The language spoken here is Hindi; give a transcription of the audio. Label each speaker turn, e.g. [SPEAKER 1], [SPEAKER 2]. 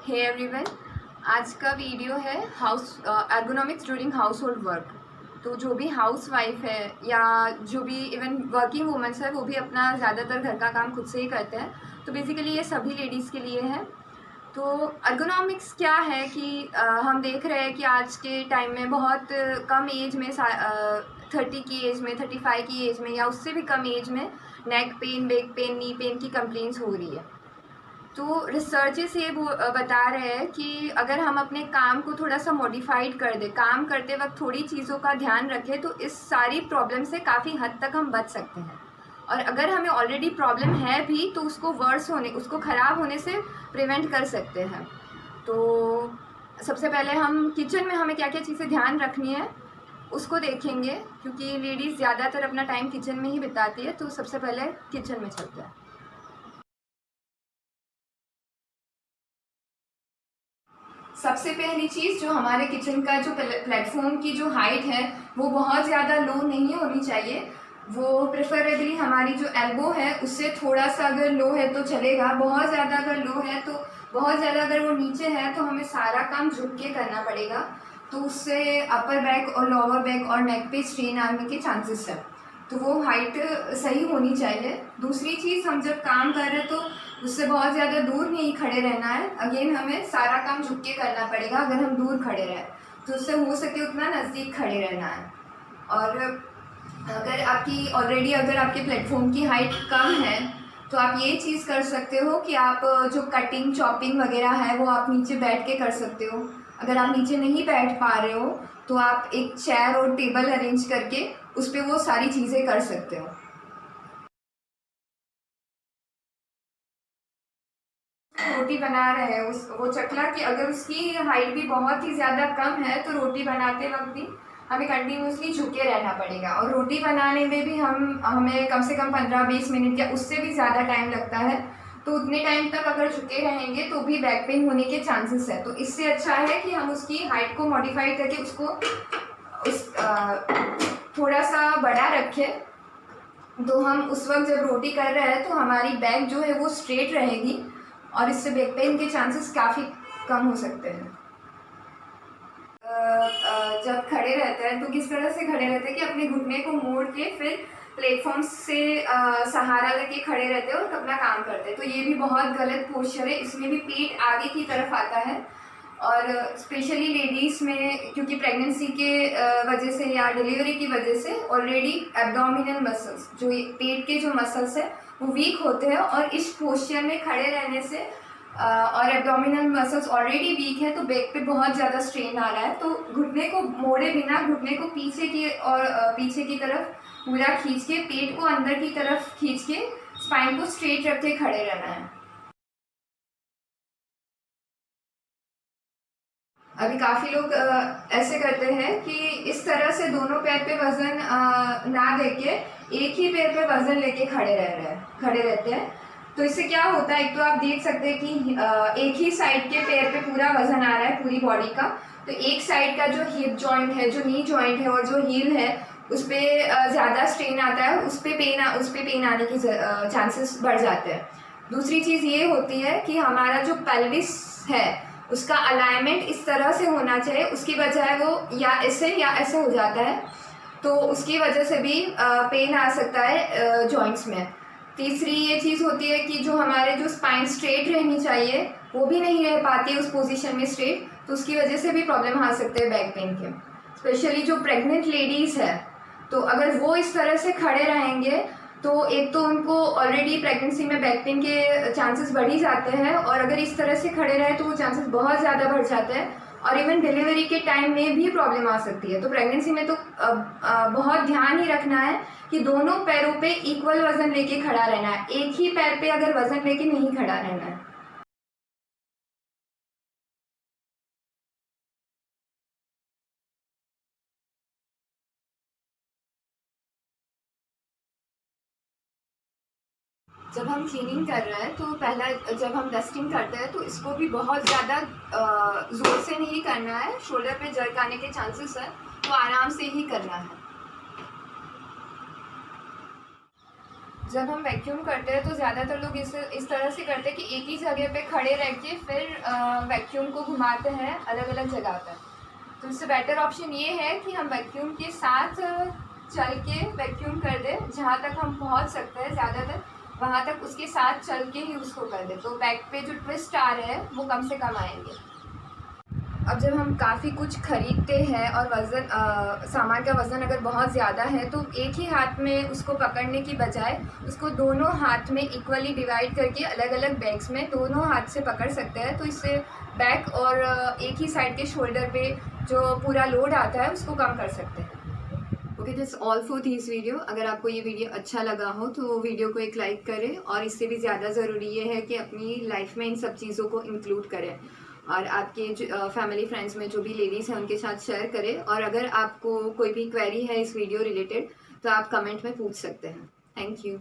[SPEAKER 1] हे एवरीवन, आज का वीडियो है house ergonomics during house hold work. तो जो भी हाउस वाइफ है या जो भी इवन वर्किंग वूमेंस है वो भी अपना ज़्यादातर घर का काम खुद से ही करते हैं। तो बेसिकली ये सभी लेडीज़ के लिए है। तो एर्गोनॉमिक्स क्या है कि हम देख रहे हैं कि आज के टाइम में बहुत कम एज में 30 की एज में 35 की एज में या उससे भी कम एज में neck pain, back pain, knee pain की कंप्लेंट्स हो रही है। तो रिसर्चेस ये बता रहे हैं कि अगर हम अपने काम को थोड़ा सा मॉडिफाइड कर दें, काम करते वक्त थोड़ी चीज़ों का ध्यान रखें, तो इस सारी प्रॉब्लम से काफ़ी हद तक हम बच सकते हैं। और अगर हमें ऑलरेडी प्रॉब्लम है भी तो उसको ख़राब होने से प्रिवेंट कर सकते हैं। तो सबसे पहले हम किचन में हमें क्या क्या चीज़ें ध्यान रखनी है उसको देखेंगे, क्योंकि लेडीज़ ज़्यादातर अपना टाइम किचन में ही बिताती है। तो सबसे पहले किचन में चलते हैं। सबसे पहली चीज़, जो हमारे किचन का जो प्लेटफॉर्म की जो हाइट है वो बहुत ज़्यादा लो नहीं होनी चाहिए। वो प्रेफरेबली हमारी जो एल्बो है उससे थोड़ा सा अगर लो है तो चलेगा। बहुत ज़्यादा अगर लो है तो बहुत ज़्यादा अगर वो नीचे है तो हमें सारा काम झुक के करना पड़ेगा। तो उससे अपर बैक और लोअर बैक और नेक पे स्ट्रेन आने के चांसेस है। तो वो हाइट सही होनी चाहिए। दूसरी चीज़, हम जब काम कर रहे हैं तो उससे बहुत ज़्यादा दूर नहीं खड़े रहना है। अगेन हमें सारा काम झुक के करना पड़ेगा। अगर हम दूर खड़े रहें तो उससे हो सके उतना नज़दीक खड़े रहना है। और अगर आपके प्लेटफॉर्म की हाइट कम है तो आप ये चीज़ कर सकते हो कि आप जो कटिंग चॉपिंग वगैरह है वो आप नीचे बैठ के कर सकते हो। अगर आप नीचे नहीं बैठ पा रहे हो तो आप एक चेयर और टेबल अरेंज करके उस पर वो सारी चीज़ें कर सकते हो। रोटी बना रहे हैं वो चकला की अगर उसकी हाइट भी बहुत ही ज़्यादा कम है तो रोटी बनाते वक्त भी हमें कंटिन्यूसली झुके रहना पड़ेगा। और रोटी बनाने में भी हमें कम से कम 15-20 मिनट या उससे भी ज़्यादा टाइम लगता है। तो उतने टाइम तक अगर झुके रहेंगे तो भी बैक पेन होने के चांसेस है। तो इससे अच्छा है कि हम उसकी हाइट को मॉडिफाई करके उसको थोड़ा सा बड़ा रखें। तो हम उस वक्त जब रोटी कर रहे हैं तो हमारी बैक जो है वो स्ट्रेट रहेगी और इससे बैक पेन के चांसेस काफ़ी कम हो सकते हैं। जब खड़े रहते हैं तो किस तरह से खड़े रहते हैं कि अपने घुटने को मोड़ के फिर प्लेटफॉर्म से सहारा लेके खड़े रहते हैं और अपना काम करते हैं। तो ये भी बहुत गलत पोस्चर है। इसमें भी पेट आगे की तरफ आता है। और स्पेशली लेडीज़ में, क्योंकि प्रेगनेंसी के वजह से या डिलीवरी की वजह से ऑलरेडी एब्डोमिनल मसल्स, जो पेट के जो मसल्स है वो वीक होते हैं। और इस पोस्चर में खड़े रहने से और एब्डोमिनल मसल्स ऑलरेडी वीक है तो बैक पे बहुत ज़्यादा स्ट्रेन आ रहा है। तो घुटने को मोड़े बिना घुटने को पीछे की तरफ पूरा खींच के, पेट को अंदर की तरफ खींच के, स्पाइन को स्ट्रेट रख के खड़े रहना है। अभी काफ़ी लोग ऐसे करते हैं कि इस तरह से दोनों पैर पे वजन ना देके एक ही पैर पे वजन लेके खड़े रहते हैं। तो इससे क्या होता है, एक तो आप देख सकते हैं कि एक ही साइड के पैर पे पूरा वजन आ रहा है पूरी बॉडी का। तो एक साइड का जो हिप जॉइंट है, जो नी जॉइंट है और जो हील है उस पर ज़्यादा स्ट्रेन आता है, उस पर पेन आने के चांसेस बढ़ जाते हैं। दूसरी चीज़ ये होती है कि हमारा जो पेल्विस है उसका अलाइनमेंट इस तरह से होना चाहिए, उसकी बजाय वो या ऐसे हो जाता है। तो उसकी वजह से भी पेन आ सकता है जॉइंट्स में। तीसरी ये चीज़ होती है कि जो हमारे जो स्पाइन स्ट्रेट रहनी चाहिए वो भी नहीं रह पाती है उस पोजीशन में स्ट्रेट। तो उसकी वजह से भी प्रॉब्लम आ सकते हैं बैक पेन के। स्पेशली जो प्रेग्नेंट लेडीज़ है तो अगर वो इस तरह से खड़े रहेंगे तो एक तो उनको ऑलरेडी प्रेगनेंसी में बैक पेन के चांसेस बढ़ ही जाते हैं। और अगर इस तरह से खड़े रहे तो वो चांसेस बहुत ज़्यादा बढ़ जाते हैं और इवन डिलीवरी के टाइम में भी प्रॉब्लम आ सकती है। तो प्रेगनेंसी में तो बहुत ध्यान ही रखना है कि दोनों पैरों पे इक्वल वजन लेके खड़ा रहना है। एक ही पैर पे अगर वजन लेके नहीं खड़ा रहना है। जब हम क्लीनिंग कर रहे हैं तो पहला, जब हम डस्टिंग करते हैं तो इसको भी बहुत ज़्यादा ज़ोर से नहीं करना है। शोल्डर पे जर्क आने के चांसेस है, तो आराम से ही करना है। जब हम वैक्यूम करते हैं तो ज़्यादातर लोग इस तरह से करते हैं कि एक ही जगह पे खड़े रह के फिर वैक्यूम को घुमाते हैं अलग अलग जगह पर। तो इससे बेटर ऑप्शन ये है कि हम वैक्यूम के साथ चल के वैक्यूम कर दें, जहाँ तक हम पहुँच सकते हैं ज़्यादातर वहाँ तक उसके साथ चल के ही उसको कर दें, तो बैक पे जो ट्विस्ट आ रहे हैं वो कम से कम आएंगे। अब जब हम काफ़ी कुछ ख़रीदते हैं और सामान का वज़न अगर बहुत ज़्यादा है तो एक ही हाथ में उसको पकड़ने की बजाय उसको दोनों हाथ में इक्वली डिवाइड करके अलग अलग बैग्स में दोनों हाथ से पकड़ सकते हैं। तो इससे बैक और एक ही साइड के शोल्डर पे जो पूरा लोड आता है उसको कम कर सकते हैं। Okay, this all for this video. अगर आपको ये वीडियो अच्छा लगा हो तो वीडियो को एक लाइक करें, और इससे भी ज़्यादा ज़रूरी ये है कि अपनी लाइफ में इन सब चीज़ों को इंक्लूड करें और आपके फैमिली फ्रेंड्स में जो भी लेडीज़ हैं उनके साथ शेयर करें। और अगर आपको कोई भी क्वेरी है इस वीडियो रिलेटेड तो आप कमेंट में पूछ सकते हैं। Thank you.